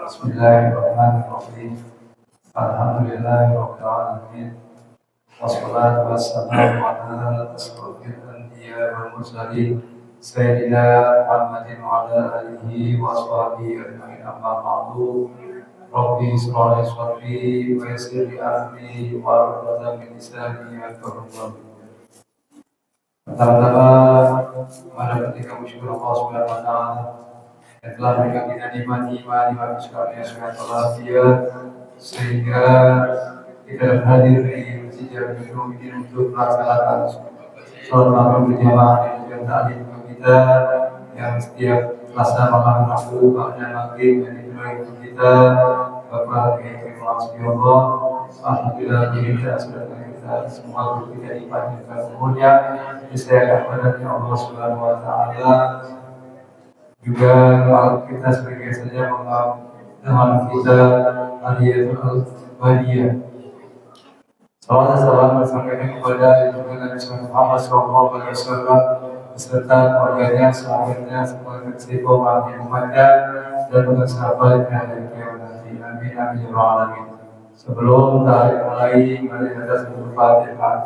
Bismillahirrahmanirrahim. Alhamdulillahirabbil alamin. Wassalatu wassalamu ala asyrofil anbiya'i wal mursalin sayyidina Muhammadin wa ala alihi wa sahbihi ajma'in. Amma ba'du. Rabbi shrah li sadri wa yassir li amri wa hlul min lisani yafqahu qawli. Pertama-tama, pada ketika bersyukur Allah Subhanahu wa taala yang telah memberikan kita nikmat iman, nikmat sekalian sehat walafiat, sehingga kita hadir di masjid Jami'ul Mu'minin untuk melaksanakan sholat maghrib berjamaah dan juga taklim kita yang setiap selasa malam Rabu pada maghrib yang dimulai untuk kita Bapak Ibu Allah. Alhamdulillah kita sudah kita semua guru kita dipanjangkan umurnya, disayangkan kepada Allah Subhanahu wa taala. Juga kalau kita sebagai saja mengenal kita Aliyatul Badiyah. Salawat dan salam bersampaikan kepada Nabi Muhammad SAW beserta keluarganya, sahabatnya, semua kesibukan umatnya dan juga sahabatnya dari kiamat nanti. Amin amin ya rabbal alamin. Sebelum kita mulai atas Al-Fatihah,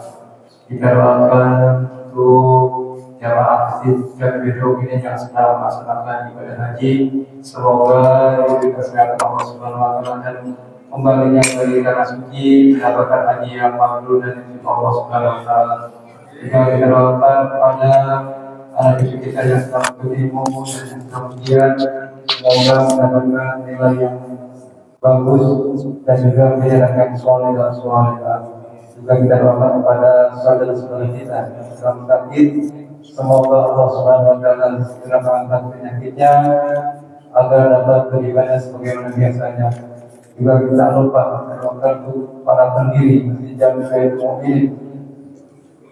kita doakan untuk jamaah masjid Jami'ul Mu'minin yang sedang melaksanakan ibadah haji. Semoga diberi kesehatan Allah Subhanahu wa taala dan kembalinya dari tanah suci mendapatkan haji yang mabrur dan izin Allah Subhanahu wa taala. Juga kita doakan kepada anak cucu kita yang sedang berilmu dan yang sedang ujian, semoga mendapatkan nilai yang bagus dan juga menjadikan soleh dan solehah. Juga kita doakan kepada saudara-saudara kita yang sedang sakit, semoga Allah Subhanahu wa taala segera mengangkat penyakitnya agar dapat beribadah sebagaimana biasanya. Juga kita lupa mendoakan untuk para pendiri Masjid Jami'ul Mu'minin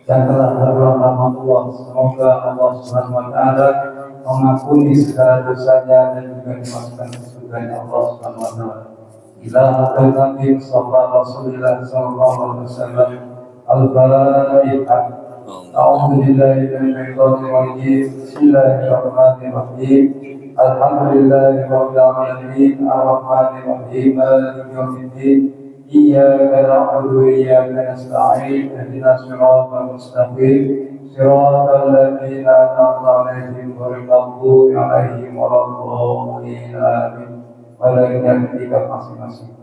yang telah berulang Allah. Semoga Allah Subhanahu wa taala mengampuni segala dosanya dan juga dimasukkan ke surganya Allah Subhanahu wa taala. Ila Nabi Rasulullah sallallahu alaihi wasallam. Al-Fatihah. A'udzu billahi minasyaitonir rajim. Bismillahirrahmanirrahim. Alhamdulillahirabbil alamin. Arrahmanir rahim. Maliki yaumiddin. Iyyaka na'budu wa iyyaka nasta'in. Ihdinas siratal mustaqim. Siratal ladzina an'amta 'alaihim ghairil maghdubi 'alaihim waladdallin. Amin. Walaupun kita masing-masing.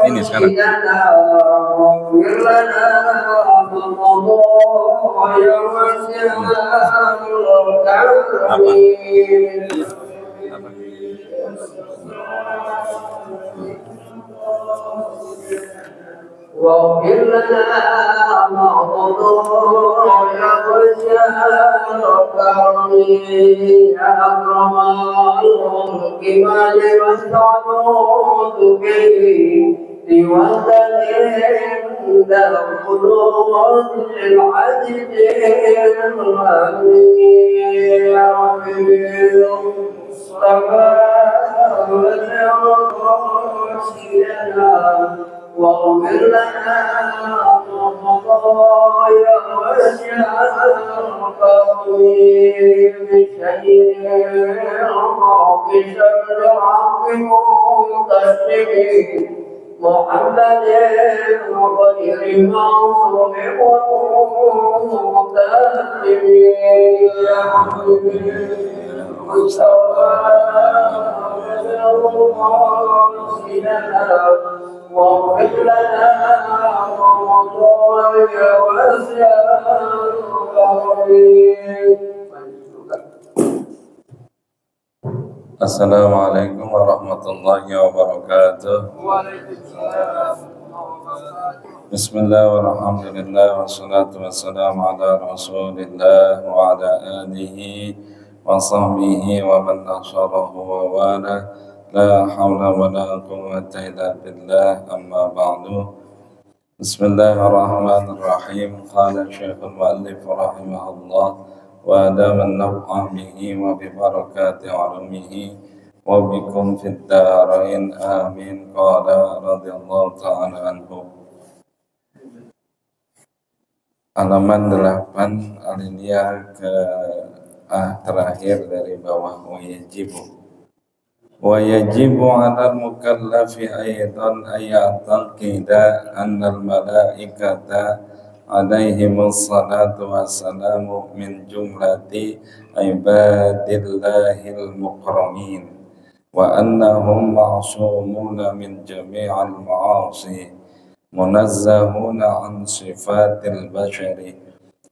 Ini sekarang. واغفر لنا ما ضرنا وشهر يا أكرم الكمال واستعوذ به لوزن عند الخلود العجز يا ربي واغفر لنا خطايا وشر بشيء بشر عبد منتشر محمد غير معصوم ومنتشر يا حبيبي مصطفى واغفر لنا خطايا Assalamualaikum warahmatullahi wabarakatuh. Bismillah walhamdulillah wassalatu wassalamu ala rasulillah wa ala alihi wa sahbihi wa man nasyarahu wa wala. La hawla wa la quwwata illa billah, amma ba'du. Bismillahirrahmanirrahim. Qala Syekhul Mu'allif rahimahullah wa adaman naf'a bihi wa bi barakati ulumihi wa bikum fid darain amin. Qala radhiyallahu ta'ala anhu. halaman 8 alinea ke terakhir dari bawah. Wajibu 'alal mukallafi aidan ayataqida annal malaikata alaihimus salatu wassalamu min jumlati ibadillahil mukramin wa annahum ma'sumuna min jami'il ma'asi munazzahuna an sifatil bashari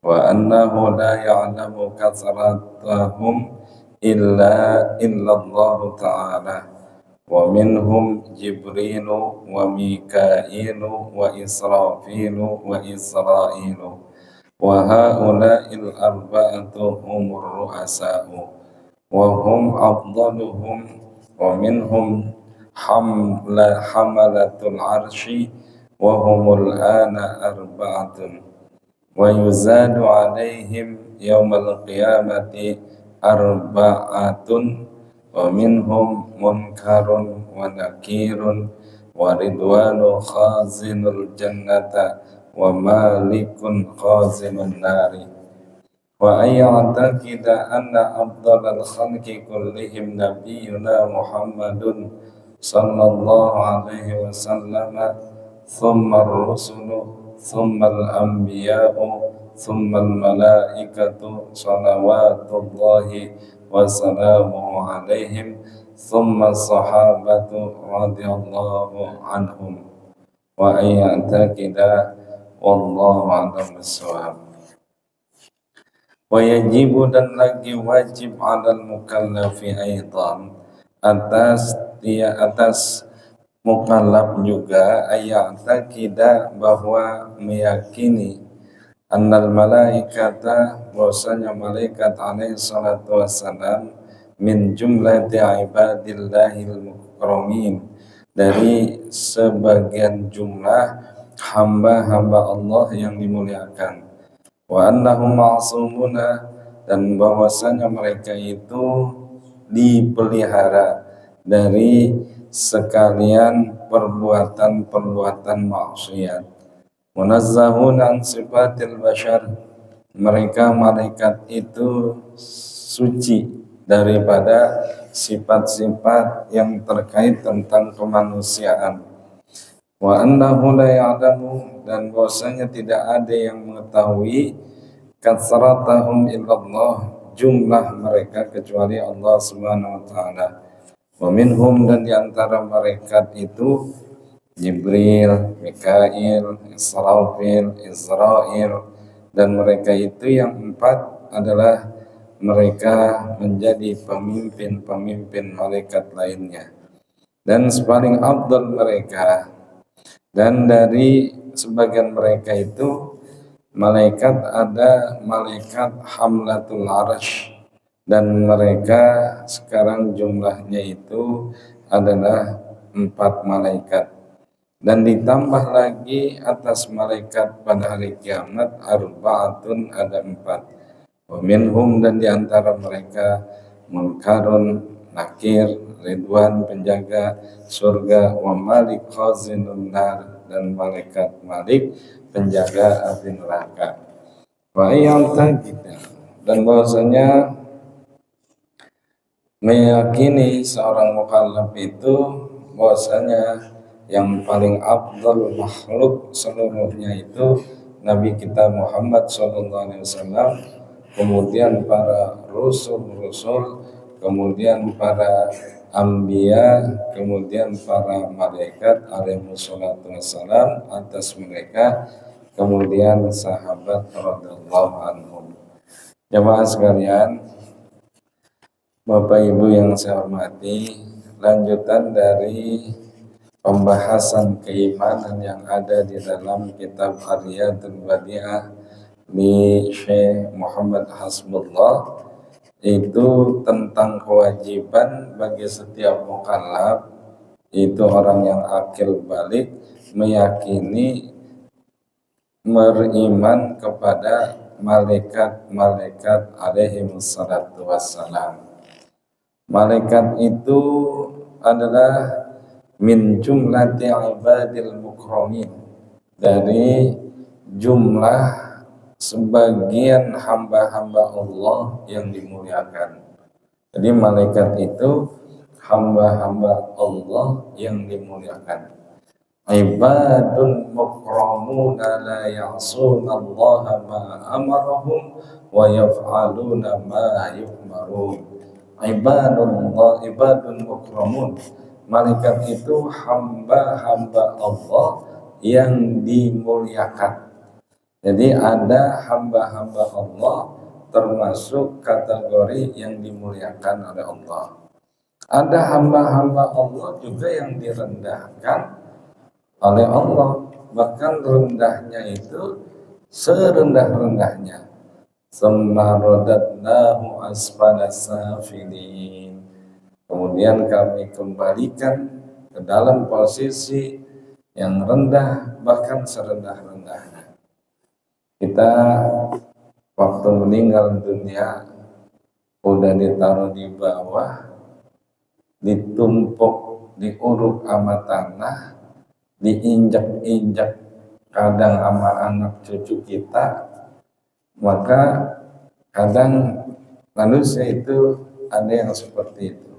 wa annahu la ya'lamu kathratahum illa Allah ta'ala wa minhum Jibrilu wa Mikailu wa Israfilu wa Isra'ilu wa haula'il arba'atu humur ru'asa'u wa hum afdaluhum wa minhum hamalatul arshi wa humul ana arba'atun wa yuzadu alaihim yawmal qiyamati arba'atun wa minhum munkarun wa nakirun wa ridwanu khazinul jannata wa malikun khazinun nari wa ayyataqida anna afdalal khalqi kullihim nabiyyuna Muhammadun sallallahu alaihi wasallam thumma ar-rusulu thumma al-anbiya'u thumma al-malaikatu salawatullahi wa salamuhu alaihim thumma sahabatu radhiyallahu anhum wa ayyataqida wallahu a'lam bissawab. Wa yajibu dan lagi wajib 'alal mukallafi aidan atas mukallaf juga ayataqida bahwa meyakini annal malaikata bahwasanya malaikat alaihi salatu wassalam min jumlati ibadillahil mukramin dari sebagian jumlah hamba-hamba Allah yang dimuliakan wa annahum ma'sumuna dan bahwasanya mereka itu dipelihara dari sekalian perbuatan-perbuatan maksiat munazzahuna an sifatil bashar mereka malaikat itu suci daripada sifat-sifat yang terkait tentang kemanusiaan wa annahu la ya'lamu dan bahwasanya tidak ada yang mengetahui katsratahum illallah jumlah mereka kecuali Allah Subhanahu wa taala wa minhum dan diantara malaikat itu Jibril, Mikail, Israfil, Israil dan mereka itu yang empat adalah mereka menjadi pemimpin-pemimpin malaikat lainnya dan paling afdal mereka dan dari sebagian mereka itu malaikat ada malaikat hamlatul arsh dan mereka sekarang jumlahnya itu adalah 4 malaikat dan ditambah lagi atas malaikat pada hari kiamat arba'atun ada 4 wa minhum dan diantara mereka munkarun nakir ridwan penjaga surga wa malik khazinun nar dan malaikat malik penjaga api neraka wa ayyataqida dan bahwasanya meyakini seorang mukallaf itu bahwasanya yang paling afdal makhluk seluruhnya itu Nabi kita Muhammad SAW, kemudian para rasul, kemudian para anbiya, kemudian para malaikat alaihissalatu wassalam atas mereka, kemudian sahabat radhiyallahu anhum. Jamaah sekalian, Bapak Ibu yang saya hormati, lanjutan dari pembahasan keimanan yang ada di dalam kitab Ar-Riyadul Badi'ah di Syekh Muhammad Hasbullah itu tentang kewajiban bagi setiap mukallaf itu orang yang akil balik meyakini beriman kepada malaikat-malaikat alaihimussalatu wassalam. Malaikat itu adalah min jumlati ibadil mukramin dari jumlah sebagian hamba-hamba Allah yang dimuliakan. Jadi malaikat itu hamba-hamba Allah yang dimuliakan. Ibadun mukramuna la ya'suna Allah ma amarahum wa yaf'aluna ma yu'marun. Ibadun mukramun. Malaikat itu hamba-hamba Allah yang dimuliakan. Jadi ada hamba-hamba Allah termasuk kategori yang dimuliakan oleh Allah. Ada hamba-hamba Allah juga yang direndahkan oleh Allah, bahkan rendahnya itu serendah-rendahnya. Summa radadnahu asfala safilin. Kemudian kami kembalikan ke dalam posisi yang rendah, bahkan serendah-rendahnya. Kita waktu meninggal dunia udah ditaruh di bawah, ditumpuk, diuruk sama tanah, diinjak-injak kadang sama anak cucu kita, maka kadang manusia itu ada yang seperti itu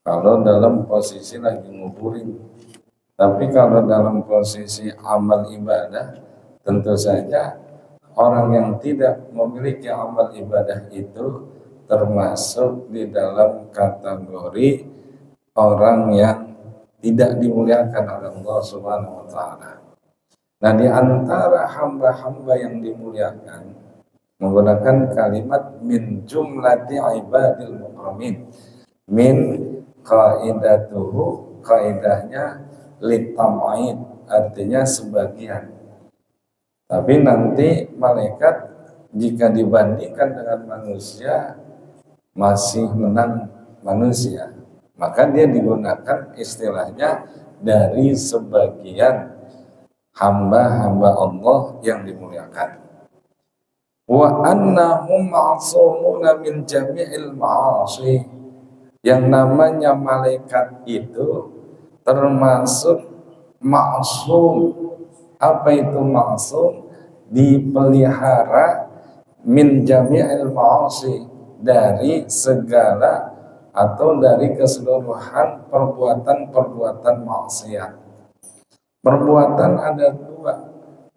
kalau dalam posisi lagi nguburin. Tapi kalau dalam posisi amal ibadah, tentu saja orang yang tidak memiliki amal ibadah itu termasuk di dalam kategori orang yang tidak dimuliakan oleh Allah Subhanahu wa taala. Nah, di antara hamba-hamba yang dimuliakan menggunakan kalimat min jumlati ibadil mukramin. Min qaidatuhu, kaidahnya litam'id, artinya sebagian. Tapi nanti malaikat jika dibandingkan dengan manusia masih menang manusia, maka dia digunakan istilahnya dari sebagian hamba-hamba Allah yang dimuliakan. Wa annahum ma'sumuna min jami'il ma'asi. Yang namanya malaikat itu termasuk ma'sum. Apa itu ma'sum? Dipelihara min jami'il ma'asi, dari segala atau dari keseluruhan perbuatan-perbuatan maksiat. Perbuatan ada dua,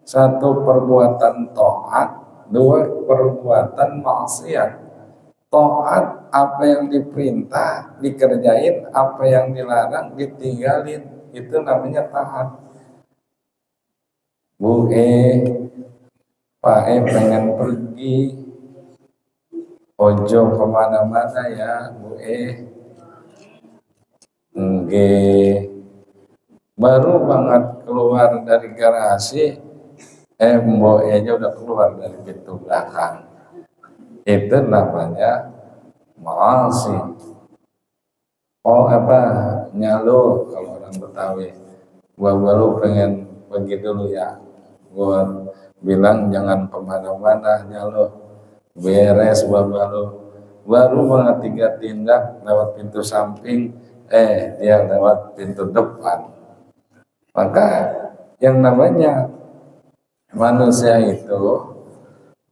satu perbuatan taat, dua perbuatan maksiat. Taat apa yang diperintah dikerjain, apa yang dilarang ditinggalin, itu namanya taat. Bu Pak pengen pergi, ojo kemana-mana ya Bu baru banget keluar dari garasi, Mbok aja udah keluar dari pintu belakang. Itu namanya maasi. Oh apa, nyalo kalau orang Betawi. Gua baru pengen pergi dulu ya. Gua bilang jangan kemana-mana, nyalo. Beres gua baru banget 3 tindak lewat pintu samping, dia lewat pintu depan. Maka yang namanya manusia itu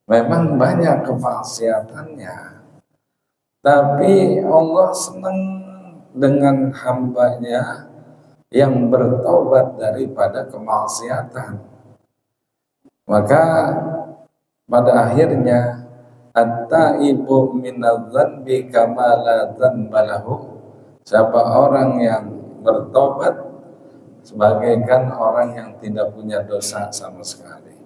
memang banyak kemaksiatannya, tapi Allah senang dengan hambanya yang bertobat daripada kemaksiatan. Maka pada akhirnya at-taibu minadz-dzanbi kama la dzanba lahu. Siapa orang yang bertobat sebagaikan orang yang tidak punya dosa sama sekali.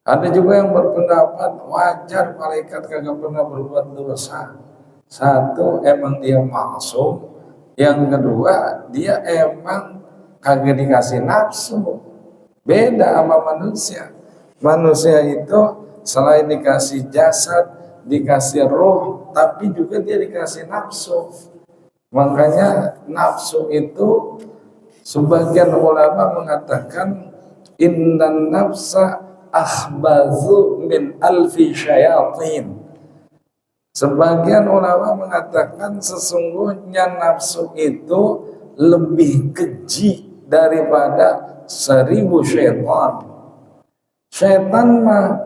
Ada juga yang berpendapat wajar malaikat kagak pernah berbuat dosa. Satu, emang dia maksum. Yang kedua, dia emang kagak dikasih nafsu. Beda sama manusia. Manusia itu selain dikasih jasad, dikasih roh, tapi juga dia dikasih nafsu. Makanya nafsu itu sebagian ulama mengatakan innan nafsa akhbazu min alfi syayatin. Sebagian ulama mengatakan sesungguhnya nafsu itu lebih keji daripada 1000 syaitan. Setan mah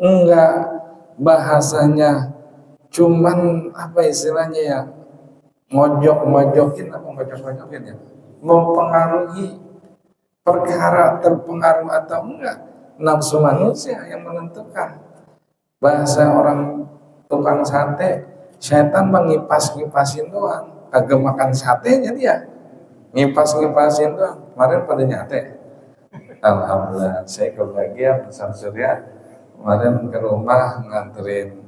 enggak, bahasanya cuman apa istilahnya ya, ngojok-ngojokin, apa ngojok-ngojokin ya, mempengaruhi perkara, terpengaruh atau enggak nafsu manusia yang menentukan. Bahasa orang tukang sate, setan mengipas-ngipasin doang, kagak makan satenya dia, ngipas-ngipasin doang. Kemarin pada nyate, alhamdulillah saya kebagian besar surya. Kemarin ke rumah nganterin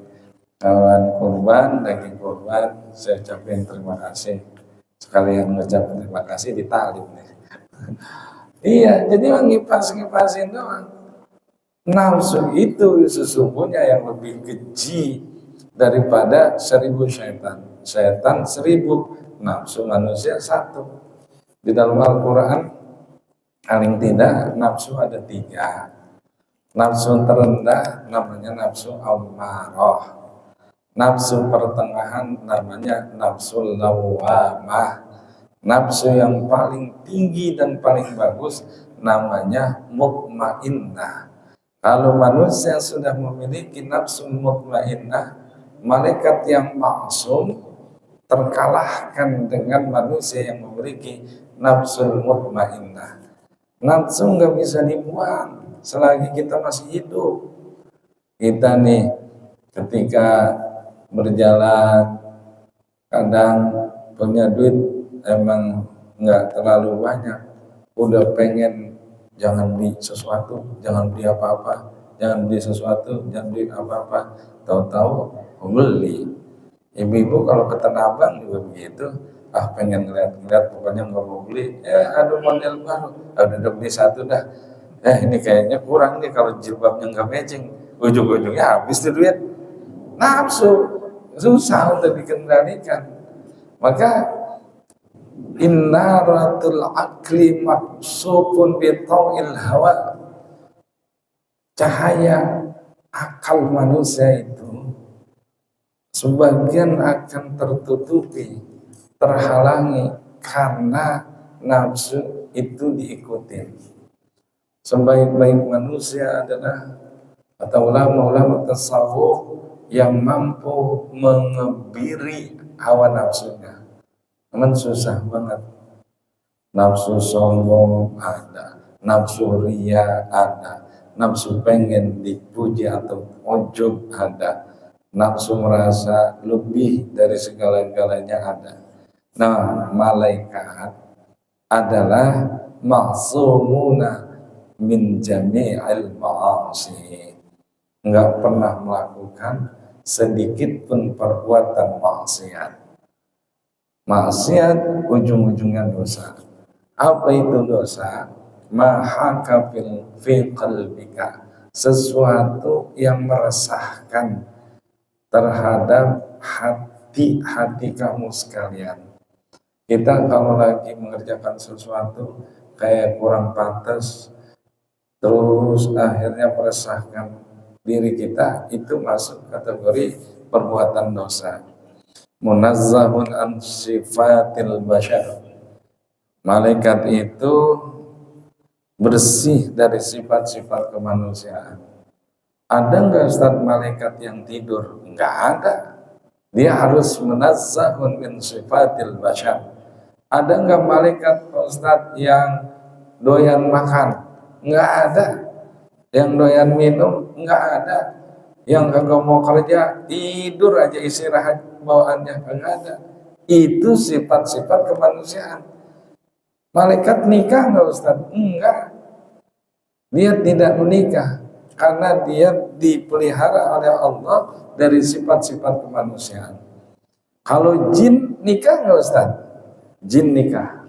kawan kurban, daging kurban, saya ucapin terima kasih. Sekalian ngucap terima kasih di talim nih. Iya, jadi ngipas-ngipasin doang. Nafsu itu sesungguhnya yang lebih keji daripada 1000 setan. Setan 1000, nafsu manusia 1. Di dalam Al-Quran paling tidak nafsu ada 3. Nafsu terendah namanya nafsu ammarah. Nafsu pertengahan namanya nafsu lawamah. Nafsu yang paling tinggi dan paling bagus namanya mutmainnah. Kalau manusia sudah memiliki nafsu mutmainnah, malaikat yang maksum terkalahkan dengan manusia yang memiliki nafsu mutmainnah. Nafsu nggak bisa dibuang selagi kita masih hidup. Kita nih ketika berjalan kadang punya duit emang nggak terlalu banyak, udah pengen jangan beli sesuatu, jangan beli apa-apa, jangan beli sesuatu, jangan beli apa-apa, tahu-tahu beli. Ibu-ibu kalau ke Tanah Abang juga begitu, pengen ngeliat-ngeliat, pokoknya nggak mau beli, ada model baru, udah beli satu dah, ini kayaknya kurang nih kalau jilbabnya nggak matching, ujung-ujungnya habis tuh duit. Nafsu susah untuk dikendalikan. Maka innaratul akli maksupun bitawil hawa. Cahaya akal manusia itu sebagian akan tertutupi, terhalangi karena nafsu itu diikuti. Sebaik-baik manusia adalah atau ulama-ulama tasawuf yang mampu mengebiri hawa nafsunya. Memang susah banget. Nafsu sombong ada, nafsu ria ada, nafsu pengen dipuji atau ujub ada, nafsu merasa lebih dari segala-galanya ada. Nah, malaikat adalah maksumuna min jami'il ma'asi, enggak pernah melakukan sedikit pun perbuatan maksiat. Maksiat ujung-ujungnya dosa. Apa itu dosa? Mahaka fi qalbika, sesuatu yang meresahkan terhadap hati kamu sekalian. Kita kalau lagi mengerjakan sesuatu kayak kurang pantas, terus akhirnya meresahkan diri kita, itu masuk kategori perbuatan dosa. Munazzahun an sifatil bashar. Malaikat itu bersih dari sifat-sifat kemanusiaan. Ada enggak Ustaz malaikat yang tidur? Enggak ada. Dia harus munazzahun min sifatil bashar. Ada enggak malaikat Ustaz yang doyan makan? Enggak ada. Yang doyan minum? Enggak ada. Yang kagak mau kerja, tidur aja istirahat bawaannya, enggak ada. Itu sifat-sifat kemanusiaan. Malaikat nikah enggak Ustaz? Enggak. Dia tidak menikah karena dia dipelihara oleh Allah dari sifat-sifat kemanusiaan. Kalau jin nikah enggak Ustaz? Jin nikah.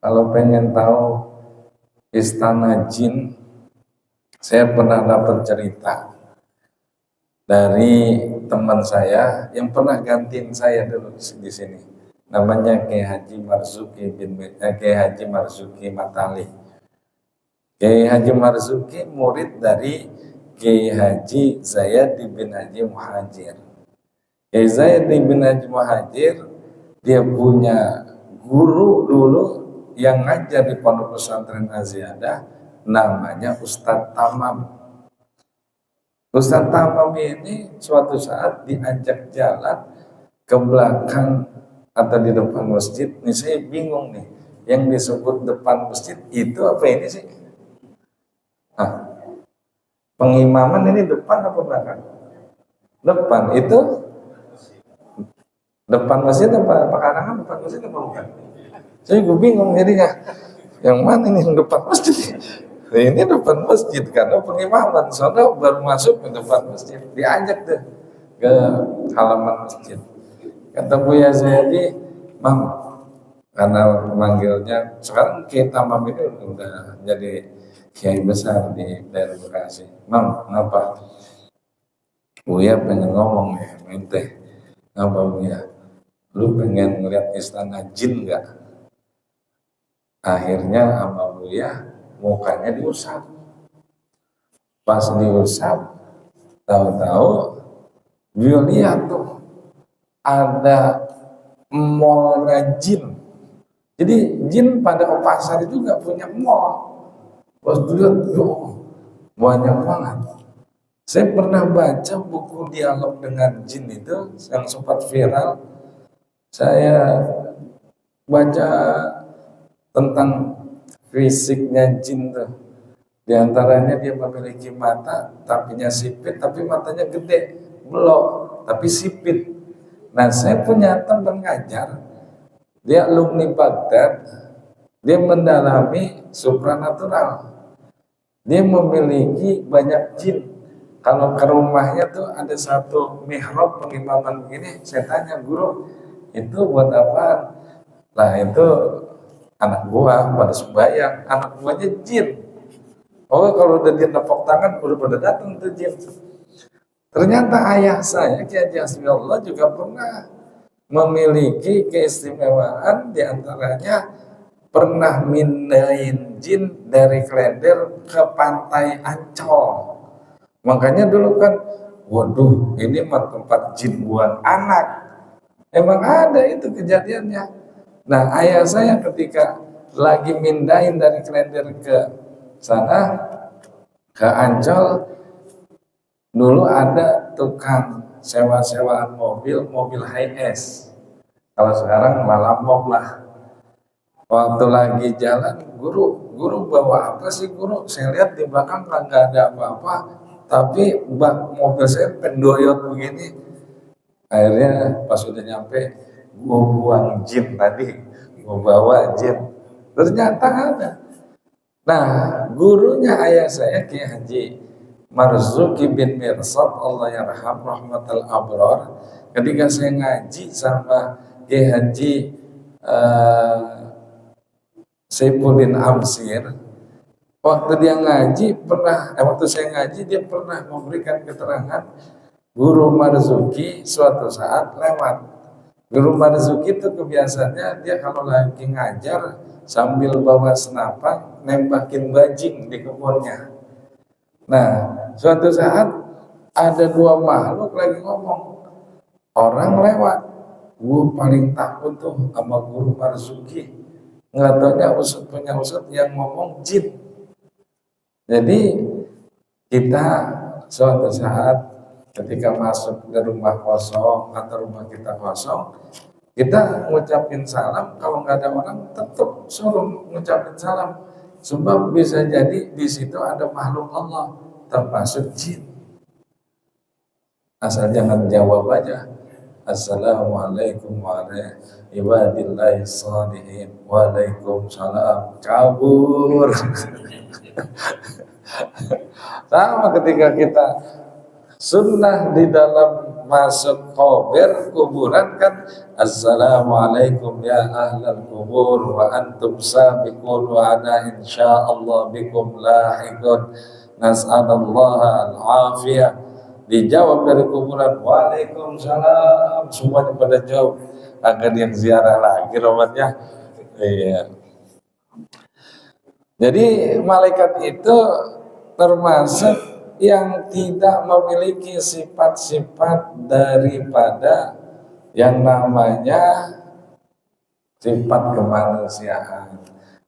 Kalau pengen tahu istana jin, saya pernah dapat cerita dari teman saya yang pernah gantiin saya dulu di sini. Namanya Kiai Haji Marzuki Matali. Kiai Haji Marzuki murid dari Kiai Haji Zayad bin Haji Muhajir. Kiai Zayad bin Haji Muhajir dia punya guru dulu yang ngajar di Pondok Pesantren Aziyadah namanya Ustadz Tamam. Ustadz Tamam ini suatu saat diajak jalan ke belakang atau di depan masjid. Nih saya bingung nih, yang disebut depan masjid itu apa ini sih? Pengimaman ini depan apa belakang? Depan. Itu depan masjid apa pekarangan, depan masjid apa bukan? Saya gue bingung jadinya. Yang mana ini yang depan masjid? Nah, ini depan masjid karena pengimaman. Soalnya baru masuk ke depan masjid, diajak deh ke halaman masjid. Kata Buya Zaidi, Mam, karena manggilnya sekarang kita Mam ini udah jadi kiai besar di daerah Bekasi. Mam, ngapa? Buya pengen ngomong ya, mente. Ngapa Buya? Lu pengen ngeliat istana jin nggak? Akhirnya sama Buya mukanya diusap. Pas diusap, tahu-tahu Buya lihat tuh ada mall jin. Jadi jin pada pasar itu nggak punya mall. Pas dilihat, banyak banget. Saya pernah baca buku dialog dengan jin itu yang sempat viral. Saya baca tentang fisiknya jin tuh. Di antaranya dia memiliki mata, tapinya sipit, tapi matanya gede, belok, tapi sipit. Nah, saya punya teman ngajar, dia alumni Baghdad, dia mendalami supranatural. Dia memiliki banyak jin. Kalau ke rumahnya tuh ada satu mihrab pengimaman begini, saya tanya, guru, itu buat apaan? Nah, itu anak buah pada sembahyang, anak buahnya jin. Oh, kalau udah dia nepok tangan, udah pada datang tuh jin. Ternyata ayah saya, Kiai Haji Hasbiullah, juga pernah memiliki keistimewaan, diantaranya pernah mindahin jin dari Klender ke pantai Ancol. Makanya dulu kan, waduh, ini mah tempat jin buang anak. Emang ada itu kejadiannya. Nah, ayah saya ketika lagi mindahin dari Klender ke sana, ke Ancol, dulu ada tukang sewa-sewaan mobil high-es. Kalau sekarang malah mob lah. Waktu lagi jalan, guru bawa apa sih guru? Saya lihat di belakang nggak ada apa-apa, tapi bak mobil saya pendoyot begini. Akhirnya pas sudah nyampe, gua buang jin tadi, gua bawa jin. Ternyata ada. Nah, gurunya ayah saya Kiai Haji Marzuki bin Mirsad, Allah yarham rahmatal abrar. Ketika saya ngaji sama Kiai Haji Saifuddin Amsir, waktu dia ngaji waktu saya ngaji dia pernah memberikan keterangan Guru Marzuki suatu saat lewat. Guru Marzuki itu kebiasaannya dia kalau lagi ngajar sambil bawa senapan nembakin bajing di kebunnya. Nah, suatu saat ada dua makhluk lagi ngomong, orang lewat. Gue paling takut tuh sama Guru Marzuki. Nggak taunya punya usut yang ngomong jin. Jadi kita suatu saat ketika masuk ke rumah kosong atau rumah kita kosong, kita ngucapin salam. Kalau nggak ada orang, tetap suruh ngucapin salam. Sebab bisa jadi di situ ada makhluk Allah, termasuk jin. Asal jangan jawab aja. Assalamualaikum warahmatullahi ibadillahi shalihin. Waalaikumsalam. Kabur. Sama ketika kita sunnah di dalam masuk kuburan kan, assalamualaikum ya ahlal kubur wa antum sabiqun wa ana insyaallah bikum lahiqun nas'alallaha al-afiyah. Dijawab dari kuburan, waalaikumsalam, semuanya pada jawab. Agar yang ziarah lagi romatnya. Iya. Jadi malaikat itu termasuk yang tidak memiliki sifat-sifat daripada yang namanya sifat kemanusiaan.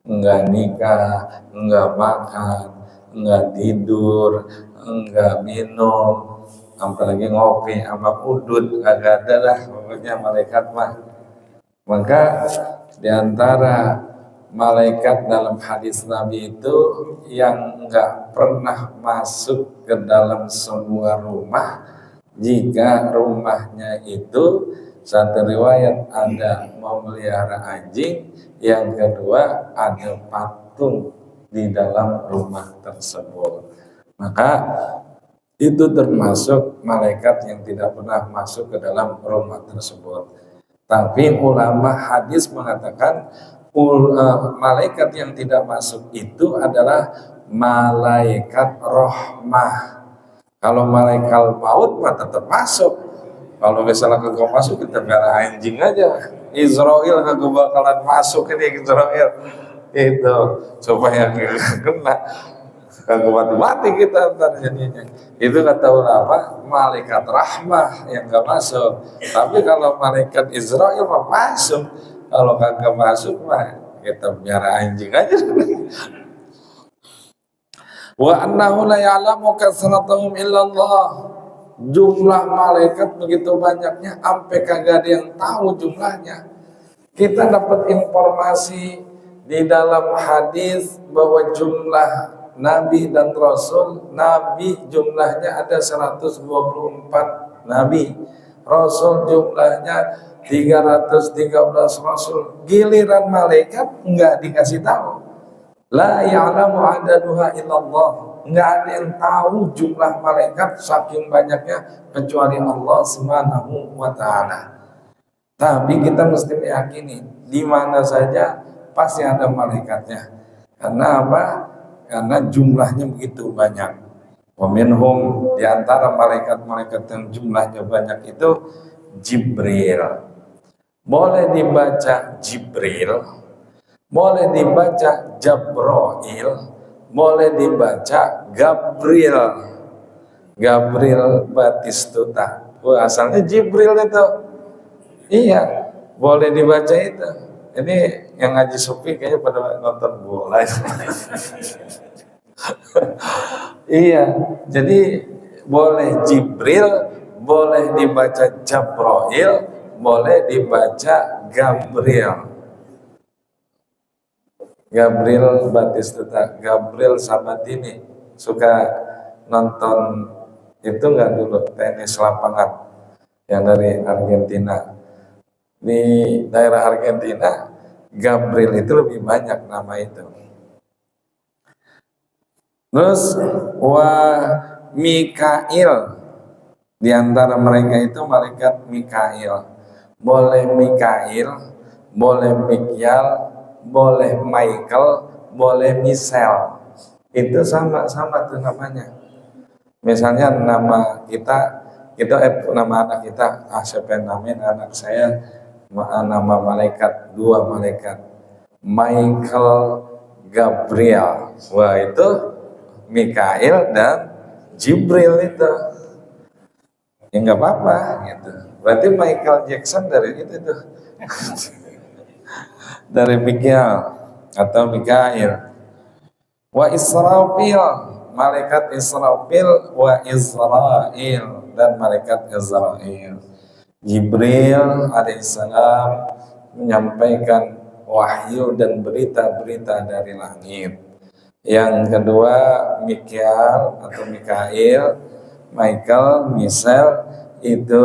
enggak nikah, enggak makan, enggak tidur, enggak minum, apalagi ngopi sama udut, agak ada lah pokoknya malaikat mah. Maka diantara malaikat dalam hadis Nabi itu yang enggak pernah masuk ke dalam sebuah rumah jika rumahnya itu satu riwayat ada memelihara anjing, yang kedua ada patung di dalam rumah tersebut. Maka itu termasuk malaikat yang tidak pernah masuk ke dalam rumah tersebut. Tapi ulama hadis mengatakan malaikat yang tidak masuk itu adalah malaikat rahmah. Kalau malaikat maut mah tetap masuk. Kalau misalnya kagak masuk, kita biar anjing aja. Israel kagak bakalan masuk ini Israel. Itu supaya kagak kena, kagak mati-mati kita ntar jadinya. Itu kata ulama malaikat rahmah yang gak masuk. Tapi kalau malaikat Israel mah masuk. Kalau kagak masuk mah kita biar anjing aja. Wa annahu la ya'lamu kasratahum illallah. Jumlah malaikat begitu banyaknya sampai kagak ada yang tahu jumlahnya. Kita dapat informasi di dalam hadis bahwa jumlah nabi dan rasul, nabi jumlahnya ada 124 nabi, rasul jumlahnya 313 rasul. Giliran malaikat enggak dikasih tahu. La ya'lamu adaduha illallah. Enggak ada yang tahu jumlah malaikat saking banyaknya kecuali Allah Subhanahu wa taala. Tapi kita mesti meyakini di mana saja pasti ada malaikatnya. Karena apa? Karena jumlahnya begitu banyak. Wa minhum, di antara malaikat-malaikat yang jumlahnya banyak itu Jibril. Boleh dibaca Jibril, boleh dibaca Jabroil, boleh dibaca Gabriel. Gabriel Batistuta. Wah, asalnya Jibril itu. Iya, boleh dibaca itu. Ini yang ngaji sufi kayaknya pada nonton bola. Iya, jadi boleh Jibril, boleh dibaca Jabroil, boleh dibaca Gabriel. Gabriel Batistuta, Gabriel Sabatini. Suka nonton itu nggak dulu, tenis lapangan yang dari Argentina. Di daerah Argentina, Gabriel itu lebih banyak nama itu. Terus Mikail, di antara mereka itu malaikat Mikail. Boleh Mikail, boleh Mikyal, boleh Michael, boleh Michelle. Itu sama-sama tuh namanya. Misalnya nama kita nama anak kita, siapa yang namain anak saya nama malaikat, dua malaikat, Michael Gabriel. Wah, itu Mikail dan Jibril itu. Ya nggak apa-apa gitu. Berarti Michael Jackson dari itu tuh. Dari Mikail atau Mikail. Wa Israfil, malaikat Israfil, wa Israel, dan malaikat Israel. Jibril alaihissalam menyampaikan wahyu dan berita-berita dari langit. Yang kedua Mikail atau Mikail, Michael, Michelle itu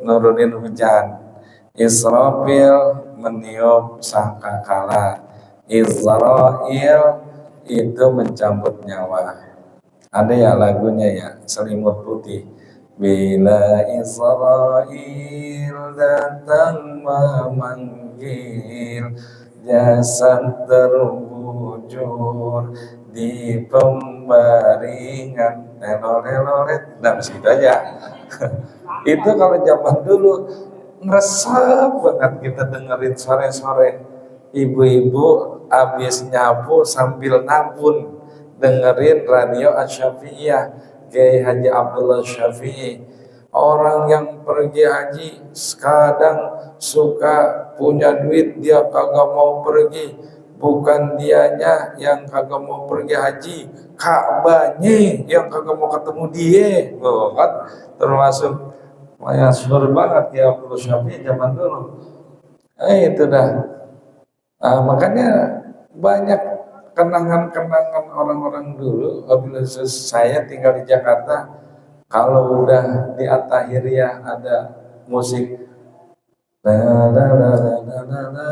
nurunin hujan. Israfil meniup sangkakala. Israel itu mencabut nyawa. Ada ya lagunya ya, Selimut Putih. Bila Israel datang memanggil, jasad terbujur di pembaringan. Leloret, nah segitu aja. Itu kalau zaman dulu ngeresep banget kita dengerin sore-sore. Ibu-ibu habis nyapu sambil nabun dengerin radio Asy-Syafi'iyah, Kiai Haji Abdullah Syafi'i. Orang yang pergi haji kadang suka punya duit dia kagak mau pergi, bukan dianya yang kagak mau pergi haji, Ka'bahnya yang kagak mau ketemu dia. Oh, kan termasuk masyhur banget ya Abdul Syafi'i zaman dulu. Itu dah. Makanya banyak kenangan-kenangan orang-orang dulu. Apabila saya tinggal di Jakarta, kalau udah di At-Tahiriyah ada musik la la la la la la la,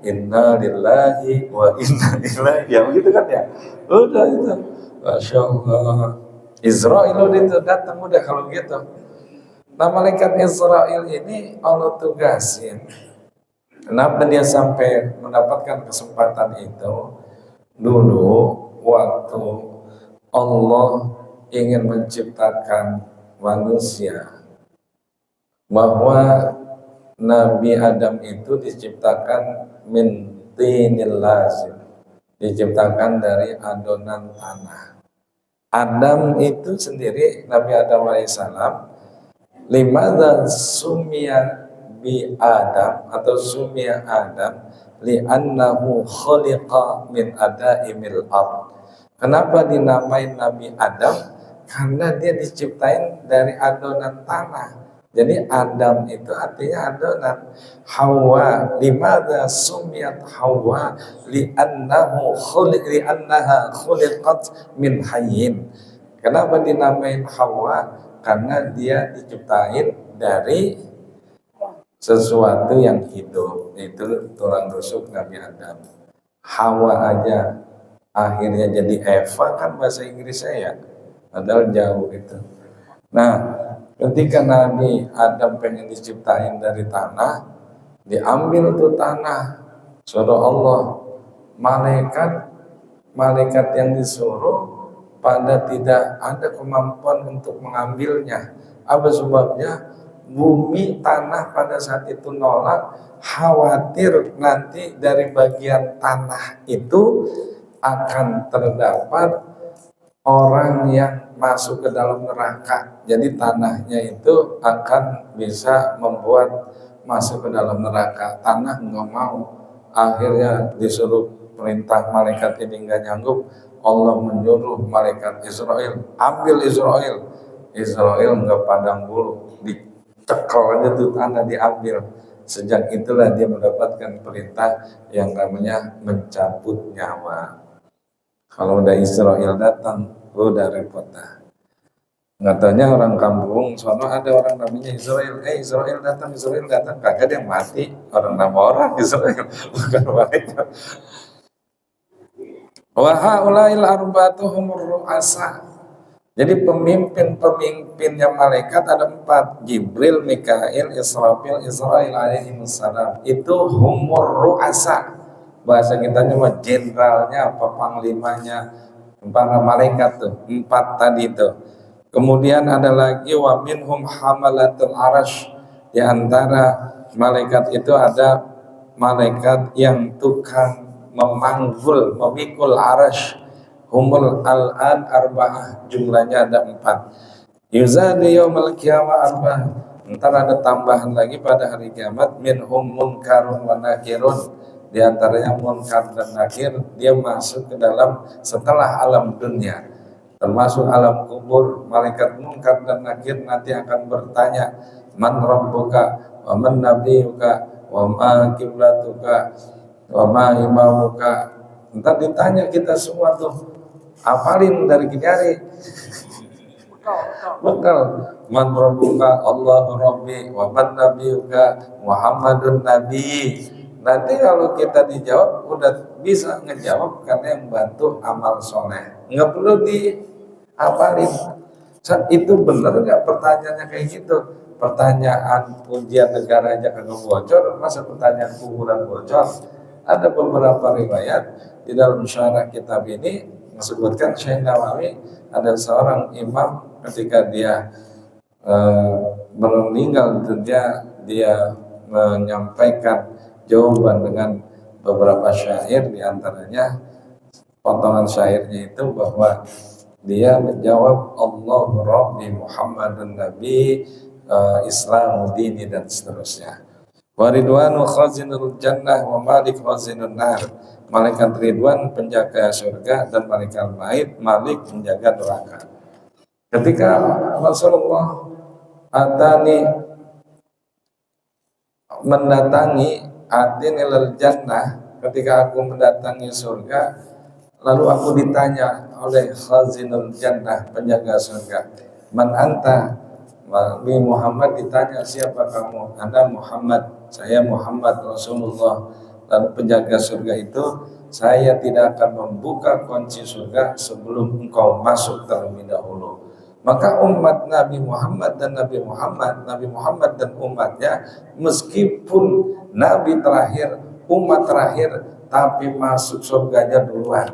inna lillahi wa inna ilaihi, ya begitu kan ya. Udah itu, masya Allah. Israel udah itu datang udah kalau gitu. Nah malaikat Israel ini Allah tugasin. Kenapa dia sampai mendapatkan kesempatan itu? Dulu waktu Allah ingin menciptakan manusia, bahwa Nabi Adam itu diciptakan min tinil lazim, diciptakan dari adonan tanah. Adam itu sendiri, Nabi Adam alaihissalam, limadza sumia bi Adam atau sumia Adam li'annahu khuliqa min adaimil ard. Kenapa dinamain Nabi Adam? Karena dia diciptain dari adonan tanah. Jadi Adam itu artinya adonan. Hawa, limadza sumiyat Hawa li'annaha khuliqat min hayyin. Kenapa dinamain Hawa? Karena dia diciptain dari sesuatu yang hidup, itu tulang rusuk Nabi Adam. Hawa aja akhirnya jadi Eva, kan bahasa Inggris saya, padahal jauh itu. Nah, ketika Nabi Adam pengen diciptain dari tanah, diambil tuh tanah, suruh Allah, malaikat yang disuruh pada tidak ada kemampuan untuk mengambilnya. Apa sebabnya? Bumi tanah pada saat itu nolak, khawatir nanti dari bagian tanah itu akan terdapat orang yang masuk ke dalam neraka. Jadi tanahnya itu akan bisa membuat masuk ke dalam neraka. Tanah nggak mau. Akhirnya disuruh perintah malaikat ini nggak nyanggup. Allah menyuruh malaikat Israel, ambil Israel. Israel nggak pandang bulu, dicekal aja tuh tanah, diambil. Sejak itulah dia mendapatkan perintah yang namanya mencabut nyawa. Kalau udah Israel datang, udah repot dah. Nggak tanya orang kampung, soalnya ada orang namanya Israel. Israel datang, kagak yang mati. Nama orang Israel, bukan malaikat. Wa haulail arba'atu humur ru'asa. Jadi pemimpin-pemimpinnya malaikat ada 4. Jibril, Mikail, Israfil, Israil alaihimussalam. Itu humur ru'asa. Bahasa kita cuma jenderalnya apa panglimanya para malaikat tuh, 4 tadi itu. Kemudian ada lagi wa minhum hamalatul arash. Di antara malaikat itu ada malaikat yang tukang memikul arash. Humul al-an arba'ah, jumlahnya ada 4. Yuzadi yaumil qiyamah arba'ah. Ntar ada tambahan lagi pada hari kiamat, minhum munkarun wa nakirun. Di antaranya munkar dan nakir, dia masuk ke dalam setelah alam dunia, termasuk alam kubur. Malaikat munkar dan nakir nanti akan bertanya, man rabbuka wa man nabiyuka wa ma kiblatuka wa ma imamuka. Ntar ditanya kita semua tuh, apalin dari jari. Bekal, man rabbuka Allahu rabbi wa man nabiyuka Muhammadun nabi. Nanti kalau kita dijawab udah bisa ngejawab karena yang bantu amal soleh, nggak perlu diapalin. Itu bener nggak pertanyaannya kayak gitu? Pertanyaan ujian negara aja kagak bocor, masa pertanyaan kuburan bocor? Ada beberapa riwayat di dalam syarah kitab ini disebutkan Syekh Nawawi, ada seorang imam ketika dia meninggal dunia, dia menyampaikan jawaban dengan beberapa syair, diantaranya potongan syairnya itu bahwa dia menjawab Allahu Rabbi Muhammadun Nabi Islamu dini dan seterusnya. Wa ridwanu khazinul jannah wa malik khazinun nar. Malaikat Ridwan penjaga surga dan malaikat Malik menjaga neraka. Ketika Rasulullah mendatangi atinil jannah, ketika aku mendatangi surga, lalu aku ditanya oleh khazinul jannah, penjaga surga, man anta? Nabi Muhammad ditanya, siapa kamu? Anda Muhammad, saya Muhammad Rasulullah. Lalu penjaga surga itu, saya tidak akan membuka kunci surga sebelum engkau masuk terlebih dahulu. Maka umat Nabi Muhammad dan Nabi Muhammad dan umatnya, meskipun Nabi terakhir, umat terakhir, tapi masuk surganya duluan.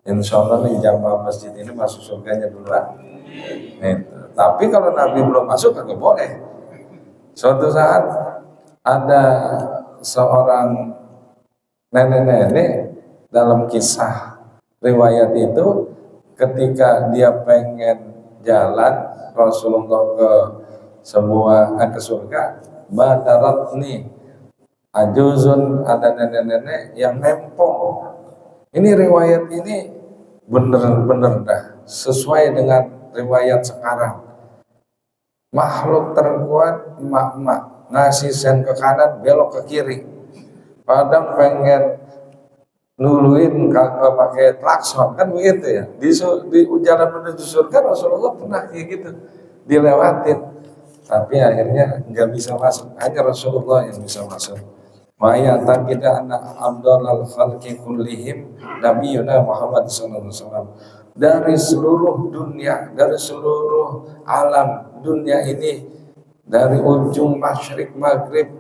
Insya Allah nih jamaah masjid ini masuk surganya duluan. Tapi kalau Nabi belum masuk, nggak boleh. Suatu saat ada seorang nenek-nenek dalam kisah riwayat itu, ketika dia pengen jalan Rasulullah ke surga, badarat nih ajuzun, ada nenek-nenek yang nempong. Ini riwayat ini bener-bener dah sesuai dengan riwayat sekarang. Makhluk terkuat emak-emak ngasih sen ke kanan, belok ke kiri. Padahal pengen nuluin pakai klakson, kan begitu ya. Di jalan menuju surga Rasulullah pernah kayak gitu, dilewatin. Tapi akhirnya nggak bisa masuk, hanya Rasulullah yang bisa masuk. Ma'aya takida anak abdallal khalqi kullihim nabiyuna Muhammad sallallahu alaihi wasallam. Dari seluruh dunia, dari seluruh alam dunia ini, dari ujung masyrik maghrib,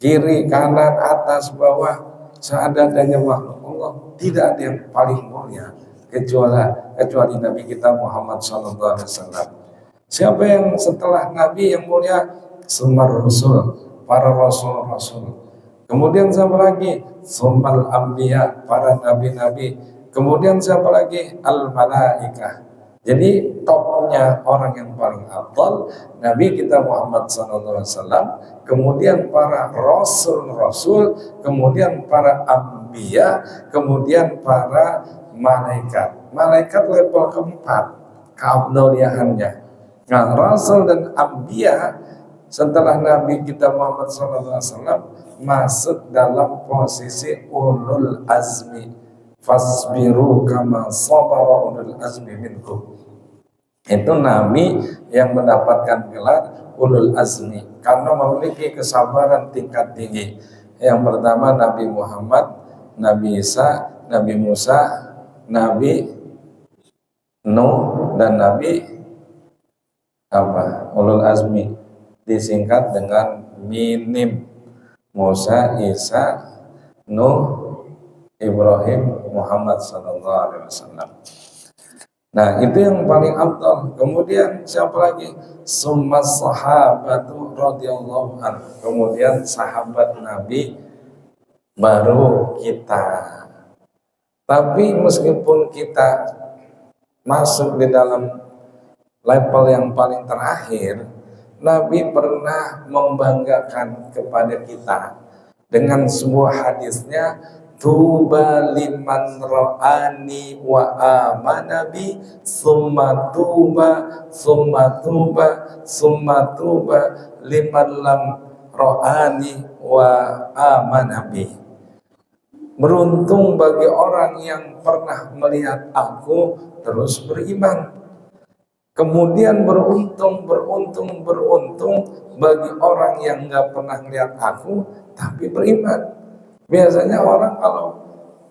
kiri kanan atas bawah, seadanya makhluk Allah, tidak ada yang paling mulia kecuali Nabi kita Muhammad sallallahu alaihi wasallam. Siapa yang setelah Nabi yang mulia? Sumar Rasul, para rasul-rasul. Kemudian siapa lagi? Summal anbiya, para nabi-nabi. Kemudian siapa lagi? Al-malaikah. Jadi topnya orang yang paling afdal Nabi kita Muhammad SAW, kemudian para rasul-rasul, kemudian para anbiya, kemudian para malaikat. Malaikat level keempat keabdaliahannya. Nah, rasul dan anbiya setelah Nabi kita Muhammad SAW masuk dalam posisi ulul azmi. Fasbiru kama sabara ulul azmi minkum. Itu Nabi yang mendapatkan gelar ulul azmi karena memiliki kesabaran tingkat tinggi. Yang pertama Nabi Muhammad, Nabi Isa, Nabi Musa, Nabi Nuh, dan Nabi ulul azmi, disingkat dengan minim. Musa, Isa, Nuh, Ibrahim, Muhammad sallallahu alaihi wasallam. Nah, itu yang paling afdal. Kemudian siapa lagi? Summa sahabatu radhiyallahu anhu. Kemudian sahabat Nabi, baru kita. Tapi meskipun kita masuk di dalam level yang paling terakhir, Nabi pernah membanggakan kepada kita dengan sebuah hadisnya, tuba liman ra'ani wa amana bi summa tuba liman lam ra'ani wa amana bi. Beruntung bagi orang yang pernah melihat aku terus beriman. Kemudian beruntung bagi orang yang nggak pernah melihat aku tapi beriman. Biasanya orang kalau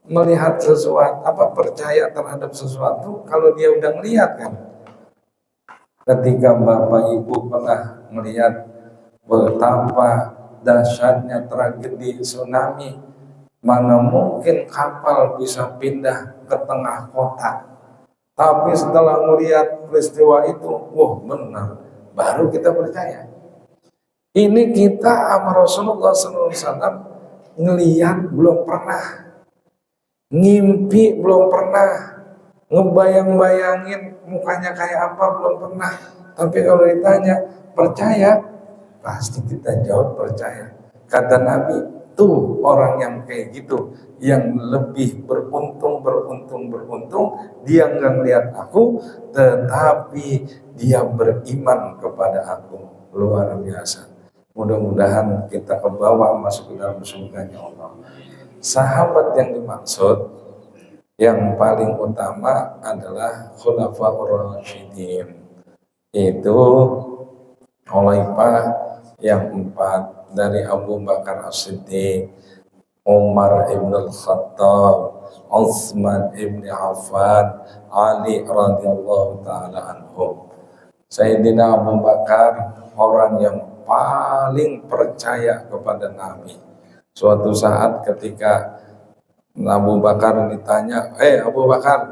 melihat sesuatu, percaya terhadap sesuatu kalau dia udah melihat kan. Ketika Bapak Ibu pernah melihat betapa dahsyatnya tragedi tsunami, mana mungkin kapal bisa pindah ke tengah kota. Tapi setelah melihat peristiwa itu, wah benar, baru kita percaya. Ini kita sama Rasulullah SAW ngelihat belum pernah, ngimpi belum pernah, ngebayang-bayangin mukanya kayak apa belum pernah. Tapi kalau ditanya percaya, pasti kita jawab percaya. Kata Nabi, tuh orang yang kayak gitu, yang lebih beruntung, dia nggak lihat aku, tetapi dia beriman kepada aku. Luar biasa. Mudah-mudahan kita kebawa masuk ke dalam surganya Allah. Sahabat yang dimaksud yang paling utama adalah Khulafaur Rasyidin, itu khalifah yang 4 dari Abu Bakar As-Siddiq, Umar ibn al-Khattab, Utsman ibn Affan, Ali radhiyallahu taala anhum. Sayyidina Abu Bakar orang yang paling percaya kepada Nabi. Suatu saat ketika Abu Bakar ditanya, Abu Bakar,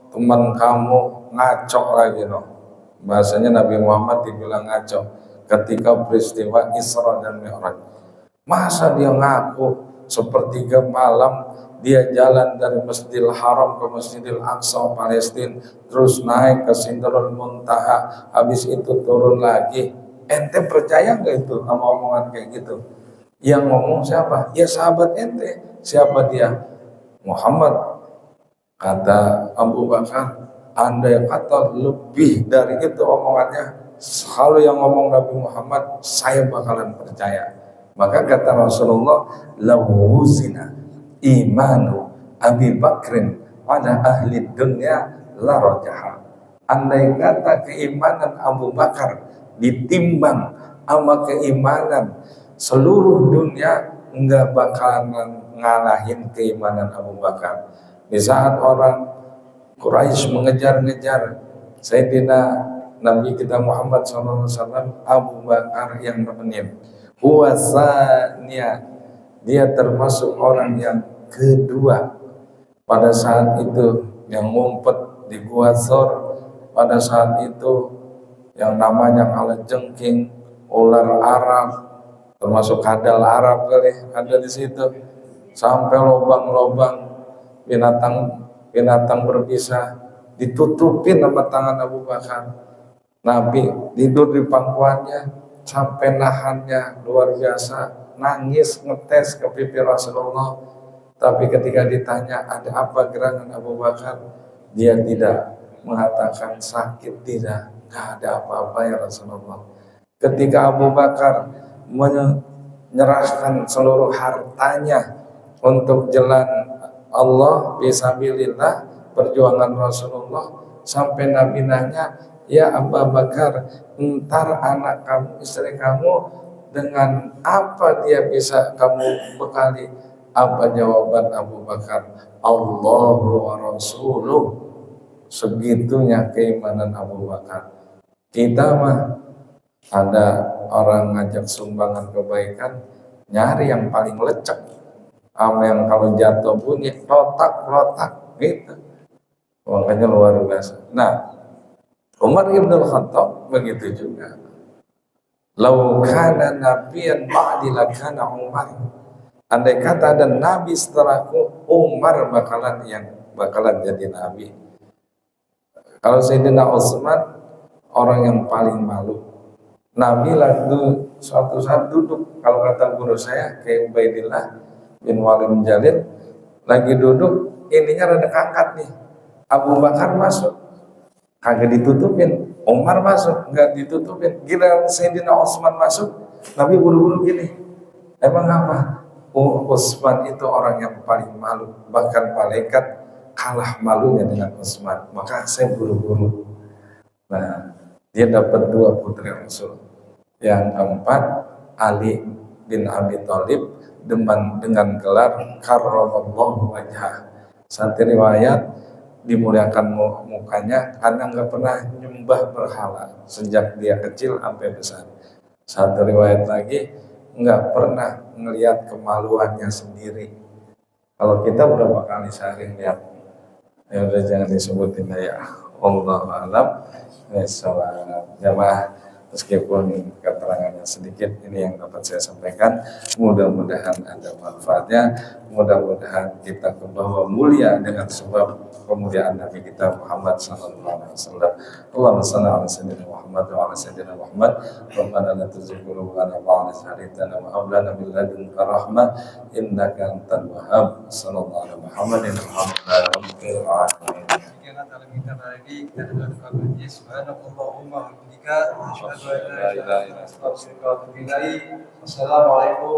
teman kamu ngaco lagi Bahasanya Nabi Muhammad dibilang ngaco ketika peristiwa Isra dan Mi'raj. Masa dia ngaku sepertiga malam dia jalan dari Masjidil Haram ke Masjidil Aqsa Palestina, terus naik ke Sidratul Muntaha, habis itu turun lagi. Ente percaya nggak itu sama omongan kayak gitu? Yang ngomong siapa? Ya sahabat ente. Siapa dia? Muhammad. Kata Abu Bakar, andai kata lebih dari itu omongannya, kalau yang ngomong Nabi Muhammad, saya bakalan percaya. Maka kata Rasulullah, lawuzina imanu Abi Bakrin pada ahli dunia la rajaha. Andai kata keimanan Abu Bakar ditimbang sama keimanan seluruh dunia, enggak bakalan ngalahin keimanan Abu Bakar. Di saat orang Quraisy mengejar-ngejar Sayyidina Nabi kita Muhammad SAW, Abu Bakar yang nemenin. Huwasanya, dia termasuk orang yang kedua pada saat itu yang ngumpet di Gua Thor. Pada saat itu yang namanya kalajengking, ular Arab, termasuk kadal Arab kali ada di situ, sampai lobang-lobang binatang berbisa ditutupin sama tangan Abu Bakar. Nabi tidur di pangkuannya sampai nahannya luar biasa, nangis ngetes ke pipi Rasulullah. Tapi ketika ditanya ada apa gerangan Abu Bakar, dia tidak mengatakan sakit, tidak ada apa-apa ya Rasulullah. Ketika Abu Bakar menyerahkan seluruh hartanya untuk jalan Allah fisabilillah, perjuangan Rasulullah, sampai Nabi nanya, ya Abu Bakar, entar anak kamu, istri kamu dengan apa dia bisa kamu bekali? Apa jawaban Abu Bakar? Allahu wa Rasuluh. Segitunya keimanan Abu Bakar. Kita mah ada orang ngajak sumbangan kebaikan, nyari yang paling lecek, sama yang kalau jatuh bunyi rotak gitu. Makanya luar biasa. Nah, Umar ibn al-Khattab begitu juga. Lau kana nabiyan ba'di lakana Umar. Andai kata ada nabi setelahku, Umar bakalan jadi nabi. Kalau Sayyidina Utsman orang yang paling malu. Nabi lagi suatu saat duduk, kalau kata guru saya kayak Ubaidillah bin Walid Jalil, lagi duduk, ininya rada angkat nih. Abu Bakar masuk, kagak ditutupin. Umar masuk, nggak ditutupin. Gila Sayyidina Utsman masuk, Nabi buru-buru gini. Emang apa? Utsman itu orang yang paling malu, bahkan malaikat kalah malunya dengan Utsman. Maka saya buru-buru. Nah, dia dapat 2 putri Rasul. Yang keempat, Ali bin Abi Thalib dengan gelar karramallahu wajhah. Satu riwayat dimuliakan mukanya karena nggak pernah nyembah berhala sejak dia kecil sampai besar. Satu riwayat lagi, nggak pernah ngelihat kemaluannya sendiri. Kalau kita berapa kali sehari lihat? Ya udah jangan disebutin ya. Allah alam. Jamaah Meskipun keterangannya sedikit, ini yang dapat saya sampaikan. Mudah-mudahan ada manfaatnya. Mudah-mudahan kita kebawa mulia dengan sebab kemuliaan Nabi kita Muhammad sallallahu alaihi wasallam. Allahumma shalli ala sayyidina Muhammad wa ala sayyidina Muhammad. Rabbana la tuzigh qulubana ba'da idh hadaytana wa hab lana min ladunka rahmah innaka antal wahhab. Sallallahu alaihi Muhammadin alhamdulillahi rabbil alamin. Sekian dalam kita hari ini kita doakan kepada Subhanallahumma wa bihamdika asyhadu an la ilaha illa anta astaghfiruka wa atubu ilaik. Wassalamualaikum.